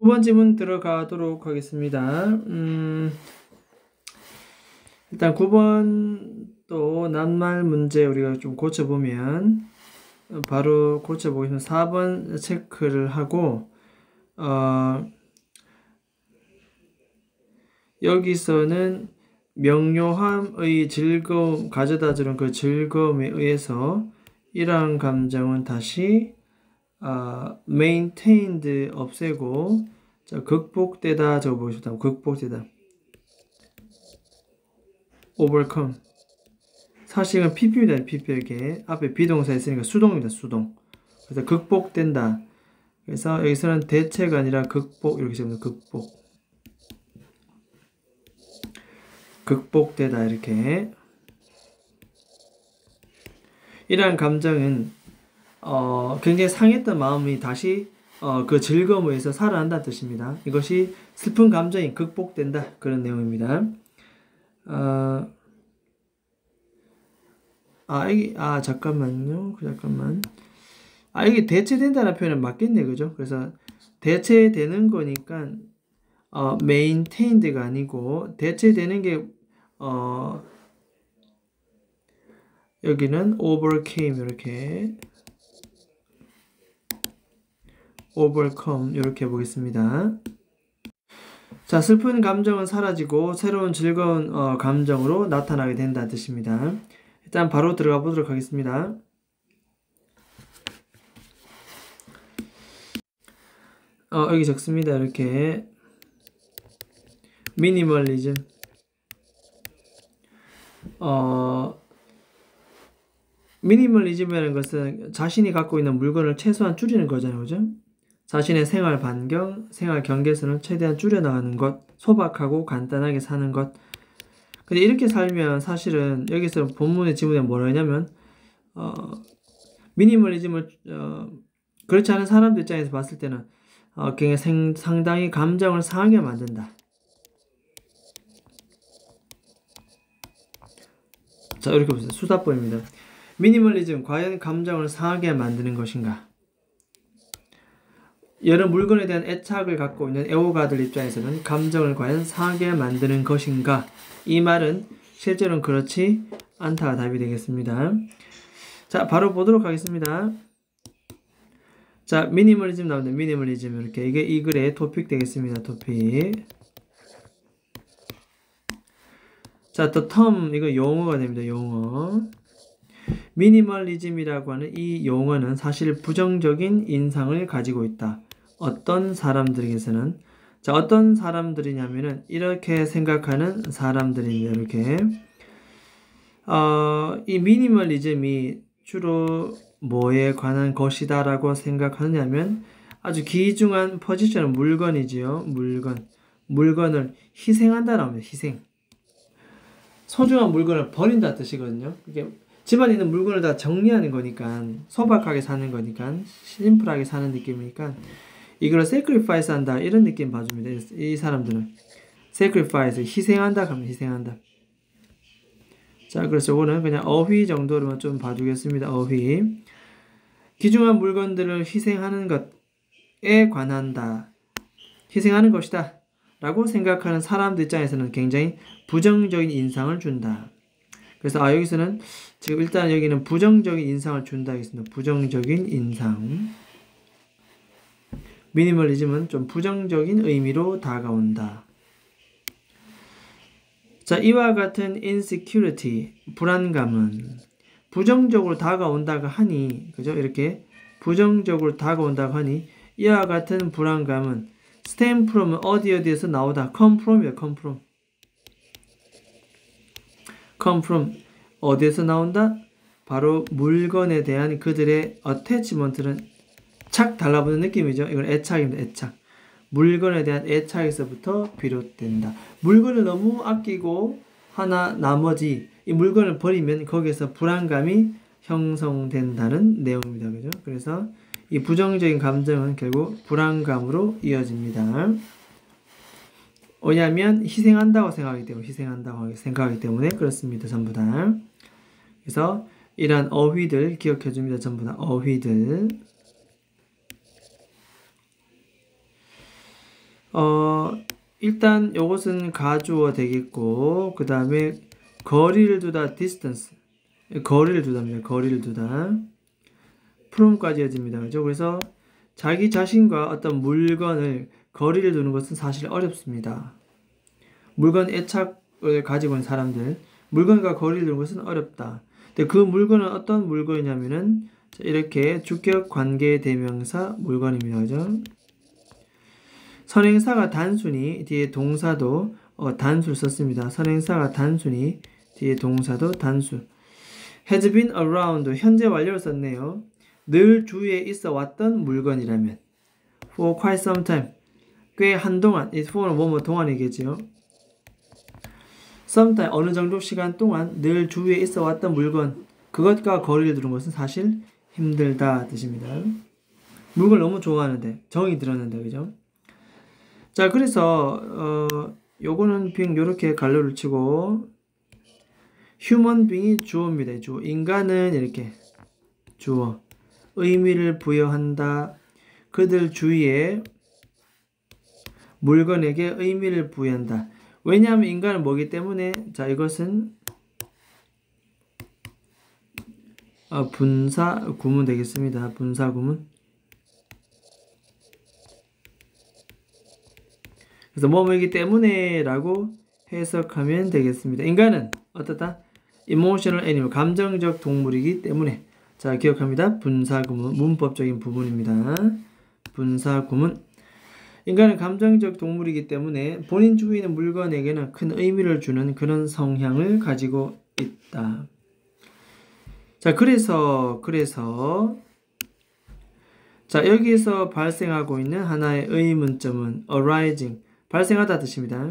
두 번째 문 들어가도록 하겠습니다. 일단 9번 또 낱말 문제 우리가 좀 고쳐보면 바로 고쳐보겠습니다. 4번 체크를 하고 여기서는 명료함의 즐거움, 가져다주는 그 즐거움에 의해서 이러한 감정은 다시 maintained 없애고 자, 극복되다 적어보겠습니다. 극복되다. overcome. 사실은 PP입니다. PP에게 앞에 비동사 있으니까 수동입니다. 수동. 그래서 극복된다. 그래서 여기서는 대체가 아니라 극복 이렇게 적습니다. 극복. 극복되다 이렇게. 이러한 감정은 굉장히 상했던 마음이 다시 그 즐거움에 의해서 살아난다는 뜻입니다. 이것이 슬픈 감정이 극복된다. 그런 내용입니다. 잠깐만요. 잠깐만. 이게 대체된다는 표현은 맞겠네. 그죠? 그래서 대체되는 거니까 maintained가 아니고 대체되는 게 여기는 overcame 이렇게 overcome 이렇게 보겠습니다. 자, 슬픈 감정은 사라지고 새로운 즐거운 감정으로 나타나게 된다는 뜻입니다. 일단 바로 들어가 보도록 하겠습니다. 여기 적습니다. 이렇게 미니멀리즘 미니멀리즘이라는 것은 자신이 갖고 있는 물건을 최소한 줄이는 거잖아요. 그죠? 자신의 생활 반경, 생활 경계선을 최대한 줄여나가는 것, 소박하고 간단하게 사는 것. 근데 이렇게 살면 사실은 여기서 본문의 지문에 뭐라 하냐면 미니멀리즘을 그렇지 않은 사람들 입장에서 봤을 때는 굉장히 상당히 감정을 상하게 만든다. 자, 이렇게 보세요. 수다법입니다. 미니멀리즘, 과연 감정을 상하게 만드는 것인가? 여러 물건에 대한 애착을 갖고 있는 애호가들 입장에서는 감정을 과연 상하게 만드는 것인가? 이 말은 실제로는 그렇지 않다가 답이 되겠습니다. 자, 바로 보도록 하겠습니다. 자, 미니멀리즘 나옵니다. 미니멀리즘 이렇게 이게 이 글의 토픽 되겠습니다. 토픽. 자, 또 term 이거 용어가 됩니다. 용어. 미니멀리즘이라고 하는 이 용어는 사실 부정적인 인상을 가지고 있다. 어떤 사람들에게서는 자, 어떤 사람들이냐면은 이렇게 생각하는 사람들입니다. 이렇게 이 미니멀리즘이 주로 뭐에 관한 것이다 라고 생각하느냐면 아주 귀중한 포지션은 물건이지요. 물건을 희생한다는 겁니다. 희생. 소중한 물건을 버린다 뜻이거든요. 이게 집안에 있는 물건을 다 정리하는 거니까 소박하게 사는 거니까 심플하게 사는 느낌이니까 이걸 sacrifice 한다 이런 느낌 봐줍니다. 이 사람들은 sacrifice 희생한다 하면 희생한다. 자, 그래서 이거는 그냥 어휘 정도로만 좀 봐주겠습니다. 어휘. 귀중한 물건들을 희생하는 것에 관한다. 희생하는 것이다. 라고 생각하는 사람들 입장에서는 굉장히 부정적인 인상을 준다. 그래서 여기서는 지금 일단 여기는 부정적인 인상을 준다 하겠습니다. 부정적인 인상. 미니멀리즘은 좀 부정적인 의미로 다가온다. 자, 이와 같은 insecurity, 불안감은 부정적으로 다가온다고 하니, 그죠? 이렇게 부정적으로 다가온다고 하니, 이와 같은 불안감은 stem from은 어디에서 나오다. come from이야, come from. come from. 어디에서 나온다? 바로 물건에 대한 그들의 attachment는 착 달라붙는 느낌이죠. 이건 애착입니다. 애착. 물건에 대한 애착에서부터 비롯된다. 물건을 너무 아끼고 나머지 이 물건을 버리면 거기에서 불안감이 형성된다는 내용입니다. 그죠? 그래서 이 부정적인 감정은 결국 불안감으로 이어집니다. 왜냐하면 희생한다고 생각하기 때문에 그렇습니다. 전부 다. 그래서 이러한 어휘들 기억해 줍니다. 전부 다 어휘들. 일단 요것은 가주어 되겠고, 그 다음에 거리를 두다 distance, 거리를 두다입니다. 거리를 두다. from까지 이어집니다. 그죠? 그래서 자기 자신과 어떤 물건을 거리를 두는 것은 사실 어렵습니다. 물건 애착을 가지고 있는 사람들, 물건과 거리를 두는 것은 어렵다. 근데 그 물건은 어떤 물건이냐면은 이렇게 주격 관계 대명사 물건입니다. 그죠? 선행사가 단순히 뒤에 동사도 단수를 썼습니다. 선행사가 단순히 뒤에 동사도 단수. has been around 현재 완료를 썼네요. 늘 주위에 있어 왔던 물건이라면 for quite some time 꽤 한동안 is for는 뭐뭐 동안이겠지요. sometime 어느 정도 시간 동안 늘 주위에 있어 왔던 물건 그것과 거리를 두는 것은 사실 힘들다 뜻입니다. 물건을 너무 좋아하는데 정이 들었는데 그죠? 자 그래서 요거는 being 요렇게 갈로를 치고 human being이 주어입니다. 주어. 인간은 이렇게 주어 의미를 부여한다. 그들 주위에 물건에게 의미를 부여한다. 왜냐하면 인간은 뭐기 때문에 자 이것은 분사 구문 되겠습니다. 분사 구문. 그래서 뭐뭐이기 때문에 라고 해석하면 되겠습니다. 인간은 어떻다? emotional animal, 감정적 동물이기 때문에 자 기억합니다. 분사 구문, 문법적인 부분입니다. 분사 구문. 인간은 감정적 동물이기 때문에 본인 주위에 있는 물건에게는 큰 의미를 주는 그런 성향을 가지고 있다. 자 그래서 자 여기에서 발생하고 있는 하나의 의문점은 arising 발생하다 뜻입니다.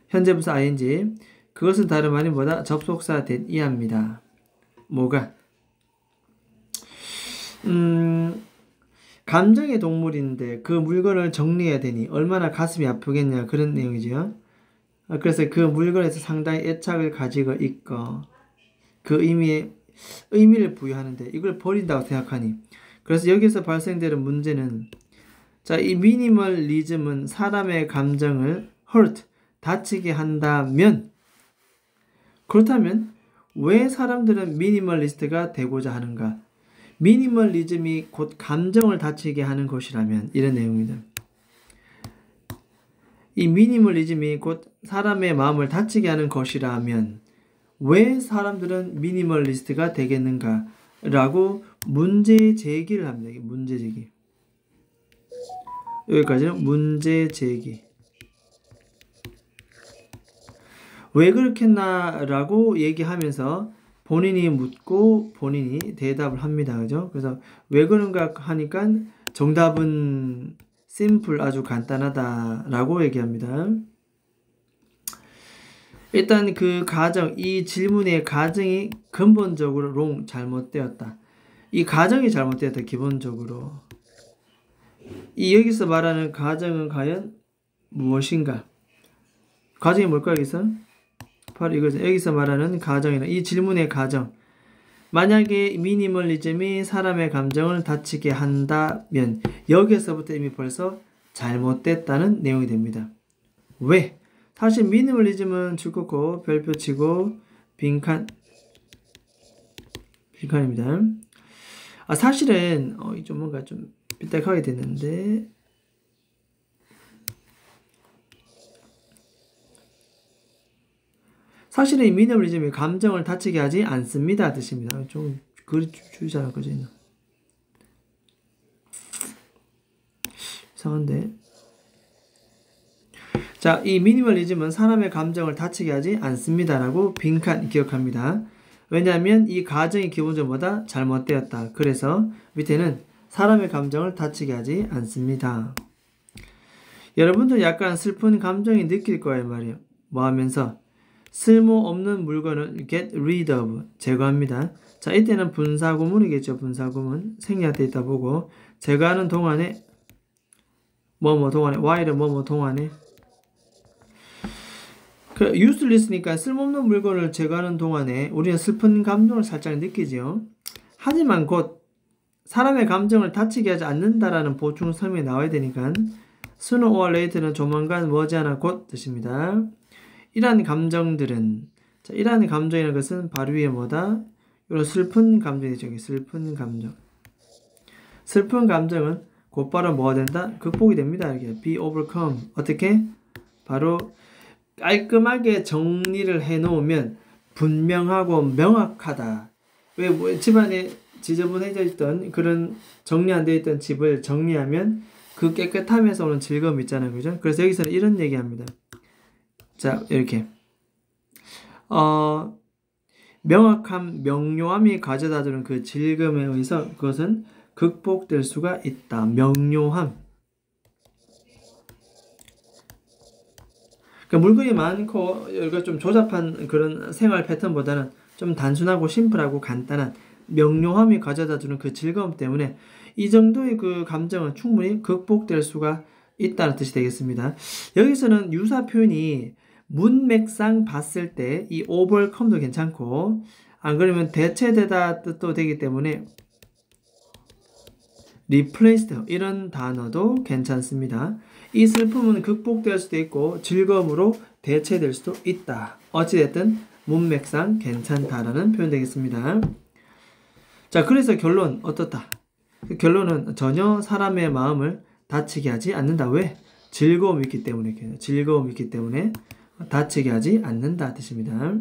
현재 분사 ing 그것은 다름 아닌 뭐다? 접속사 that 이하입니다. 뭐가? 감정의 동물인데 그 물건을 정리해야 되니 얼마나 가슴이 아프겠냐 그런 내용이죠. 그래서 그 물건에서 상당히 애착을 가지고 있고 그 의미를 부여하는데 이걸 버린다고 생각하니 그래서 여기서 발생되는 문제는 자, 이 미니멀리즘은 사람의 감정을 hurt, 다치게 한다면 그렇다면 왜 사람들은 미니멀리스트가 되고자 하는가? 미니멀리즘이 곧 감정을 다치게 하는 것이라면 이런 내용입니다. 이 미니멀리즘이 곧 사람의 마음을 다치게 하는 것이라면 왜 사람들은 미니멀리스트가 되겠는가? 라고 문제 제기를 합니다. 문제 제기. 여기까지는 문제 제기. 왜 그렇겠나 라고 얘기하면서 본인이 묻고 본인이 대답을 합니다. 그죠? 그래서 왜 그런가 하니까 정답은 simple 아주 간단하다 라고 얘기합니다. 일단 그 가정, 이 질문의 가정이 근본적으로 wrong, 잘못되었다. 이 가정이 잘못되었다, 기본적으로. 이 여기서 말하는 가정은 과연 무엇인가? 가정이 뭘까 여기서? 바로 이거죠. 여기서 말하는 가정이나 이 질문의 가정. 만약에 미니멀리즘이 사람의 감정을 다치게 한다면 여기서부터 이미 벌써 잘못됐다는 내용이 됩니다. 왜? 사실 미니멀리즘은 줄긋고 별표 치고 빈칸입니다. 사실은 좀 뭔가 좀 삐딱하게 됐는데 사실은 이 미니멀리즘이 감정을 다치게 하지 않습니다 뜻입니다. 좀 글이 줄이잖아 그죠? 이상한데. 자, 이 미니멀리즘은 사람의 감정을 다치게 하지 않습니다라고 빈칸 기억합니다. 왜냐하면 이 가정이 기본적으로 잘못되었다. 그래서 밑에는 사람의 감정을 다치게 하지 않습니다. 여러분들 약간 슬픈 감정이 느낄 거예요 말이에요. 뭐 하면서? 쓸모없는 물건을 get rid of, 제거합니다. 자, 이때는 분사구문이겠죠. 분사구문. 생략돼 있다 보고 제거하는 동안에 뭐뭐 동안에 while은 뭐뭐 동안에 useless니까 쓸모없는 물건을 제거하는 동안에 우리는 슬픈 감정을 살짝 느끼죠. 하지만 곧 사람의 감정을 다치게 하지 않는다라는 보충 설명이 나와야 되니까 sooner or later는 조만간 머지않아 곧 뜻입니다. 이러한 감정들은 자, 이러한 감정이라는 것은 바로 위에 뭐다? 이런 슬픈 감정이죠. 슬픈 감정. 슬픈 감정은 곧바로 뭐가 된다? 극복이 됩니다. 이렇게 be overcome. 어떻게? 바로 깔끔하게 정리를 해놓으면 분명하고 명확하다. 왜 뭐 집안에 지저분해져 있던 그런 정리 안 되어 있던 집을 정리하면 그 깨끗함에서 오는 즐거움 있잖아요. 그죠? 그래서 여기서는 이런 얘기합니다. 자, 이렇게 명확함, 명료함이 가져다주는 그 즐거움에 의해서 그것은 극복될 수가 있다. 명료함. 그러니까 물건이 많고 여기가 좀 조잡한 그런 생활 패턴보다는 좀 단순하고 심플하고 간단한 명료함이 가져다주는 그 즐거움 때문에 이 정도의 그 감정은 충분히 극복될 수가 있다는 뜻이 되겠습니다. 여기서는 유사 표현이 문맥상 봤을 때 이 overcome도 괜찮고 안 그러면 대체되다 뜻도 되기 때문에 replaced 이런 단어도 괜찮습니다. 이 슬픔은 극복될 수도 있고 즐거움으로 대체될 수도 있다. 어찌됐든 문맥상 괜찮다라는 표현 되겠습니다. 자, 그래서 결론 어떻다? 결론은 전혀 사람의 마음을 다치게 하지 않는다. 왜? 즐거움이 있기 때문에. 즐거움이 있기 때문에 다치게 하지 않는다 뜻입니다.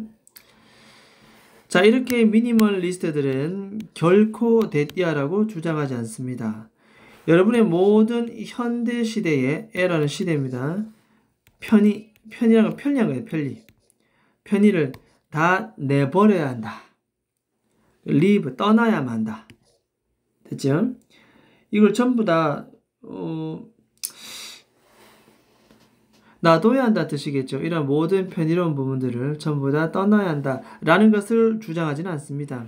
자, 이렇게 미니멀리스트들은 결코 대띠아라고 주장하지 않습니다. 여러분의 모든 현대 시대의 에라는 시대입니다. 편리한 거예요. 편리를 다 내버려야 한다. leave, 떠나야만 한다. 됐죠? 이걸 전부 다 놔둬야 한다 뜻이겠죠. 이런 모든 편의로운 부분들을 전부 다 떠나야 한다 라는 것을 주장하지는 않습니다.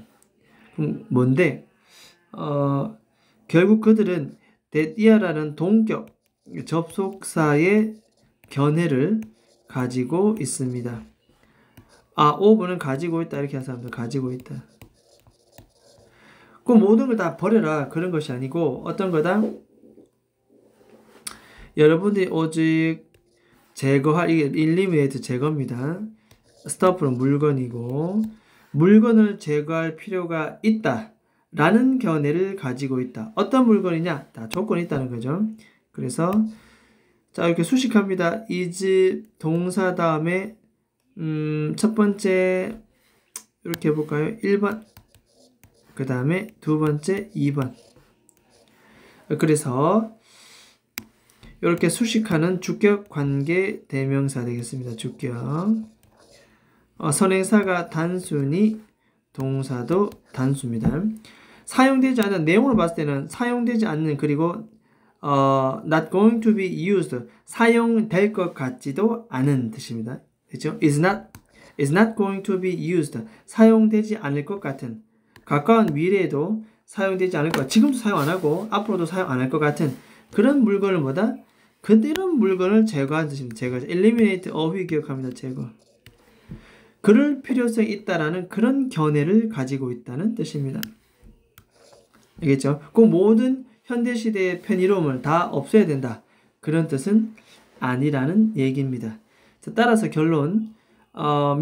그럼 뭔데? 결국 그들은 대띠아라는 동격, 접속사의 견해를 가지고 있습니다. 오브는 가지고 있다 이렇게 하는 사람들 가지고 있다. 그 모든 걸 다 버려라 그런 것이 아니고 어떤 거다? 여러분들이 오직 제거할 이게 eliminate 제거입니다. stuff는 물건이고 물건을 제거할 필요가 있다 라는 견해를 가지고 있다. 어떤 물건이냐? 다 조건이 있다는 거죠. 그래서 자 이렇게 수식합니다. is 동사 다음에 첫 번째 이렇게 해볼까요? 1번 그 다음에 두 번째 2번 그래서 이렇게 수식하는 주격 관계 대명사 되겠습니다. 주격 선행사가 단순히 동사도 단수입니다. 사용되지 않는 내용으로 봤을 때는 사용되지 않는 그리고 not going to be used 사용될 것 같지도 않은 뜻입니다. 그렇죠? is not going to be used 사용되지 않을 것 같은 가까운 미래에도 사용되지 않을 것 지금도 사용 안 하고 앞으로도 사용 안 할 것 같은 그런 물건을 뭐다? 그런 물건을 제거하는 뜻입니다. 제거. eliminate 어휘 기억합니다. 제거. 그럴 필요성이 있다라는 그런 견해를 가지고 있다는 뜻입니다. 알겠죠? 그 모든 현대시대의 편의로움을 다 없애야 된다. 그런 뜻은 아니라는 얘기입니다. 따라서 결론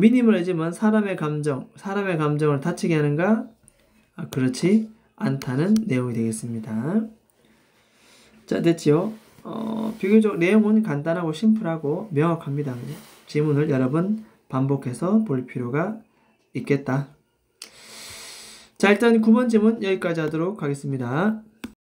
미니멀리즘은 사람의 감정을 다치게 하는가? 그렇지 않다는 내용이 되겠습니다. 자, 됐지요? 비교적 내용은 간단하고 심플하고 명확합니다. 지문을 여러 번 반복해서 볼 필요가 있겠다. 자, 일단 9번 지문 여기까지 하도록 하겠습니다.